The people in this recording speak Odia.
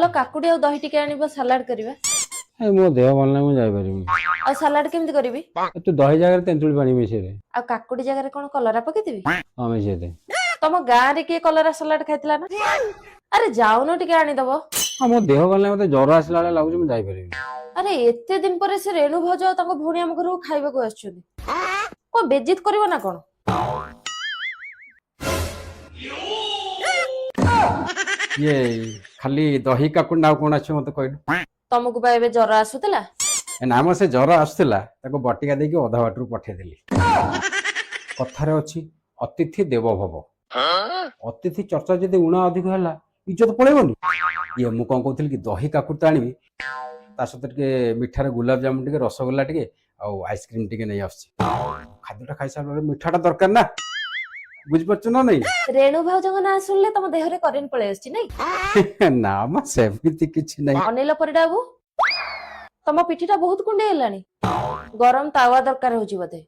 ଚାଲ କାକୁଡି ଆଉ ଦହି ଟିକେ ଆଣିବ ସାଲାଡ କରିବା। ଏ ମୋ ଦେହ ଭଲ ନାହିଁ, ମୁଁ ଯାଇପାରିବିନି। ଆଉ ସାଲାଡ କେମିତି କରିବି? ତୁ ଦହି ଜାଗାରେ ତେନ୍ତୁଳି ପାଣି ମିଶେଇ ଦେ। ଆଉ କାକୁଡି ଜାଗାରେ କଣ କଲରା ପକେଇଦେବି? ହଁ ମିଶେଇ ଦେ। ତମ ଗାଁରେ କିଏ କଲରା ସାଲାଡ ଖାଇଥିଲା ନା? ଆରେ ଯାଉନ ଟିକେ ଆଣିଦବ। ହଁ ମୋ ଦେହ ଭଲ ନାହିଁ, ମତେ ଜ୍ୱର ଆସିଲା ଭଳିଆ ଲାଗୁଛି, ମୁଁ ଯାଇପାରିବିନି। ଆରେ ଏତେ ଦିନ ପରେ ସେ ରେଣୁ ଭାଉଜ ଆଉ ତାଙ୍କ ଭଉଣୀ ଆମ ଘରକୁ ଖାଇବାକୁ ଆସୁଛନ୍ତି। କଣ ବେଜିତ କରିବ ନା କଣ? ଇଏ ଖାଲି ଦହି କାକୁଡି ଆଉ କଣ ଅଛି ମତେ କହିଲୁ? ତମକୁ ବା ଏବେ ଜ୍ୱର ଆସୁଥିଲା। ନା ମ ସେ ଜ୍ୱର ଆସୁଥିଲା, ତାକୁ ବଟିକା ଦେଇକି ଅଧା ବାଟରୁ ପଠେଇଦେଲି। କଥାରେ ଅଛି ଅତିଥି ଦେବ ଭବ। ଅତିଥି ଚର୍ଚ୍ଚା ଯଦି ଉଣା ଅଧିକ ହେଲା, ଇଜ୍ଜତ ପଳେଇବନି। ଇଏ ମୁଁ କଣ କହୁଥିଲି କି ଦହି କାକୁଡି ତ ଆଣିବି, ତା ସହିତ ଟିକେ ମିଠାରେ ଗୁଲାବଜାମୁନ ଟିକେ, ରସଗୋଲା ଟିକେ ଆଉ ଆଇସ୍କ୍ରିମ ଟିକେ ନେଇ ଆସୁଛି। ଖାଦ୍ୟଟା ଖାଇସାରିଲା ପରେ ମିଠାଟା ଦରକାର ନା, ବୁଝିପାରୁଛୁ ନା ନାଇଁ? ରେଣୁ ଭାଉଜଙ୍କ ନାଁ ଶୁଣିଲେ ତମ ଦେହରେ କରେଣ୍ଟ ପଳେଇ ଆସୁଛି ନାଇଁ? ନା ମ ସେମିତି କିଛି ନାହିଁ। ଅନିଲ ପରିଡା ବାବୁ, ତମ ପିଠିଟା ବହୁତ କୁଣ୍ଡେଇ ହେଲାଣି। ଗରମ ତାୱା ଦରକାର ହଉଛି ବୋଧେ।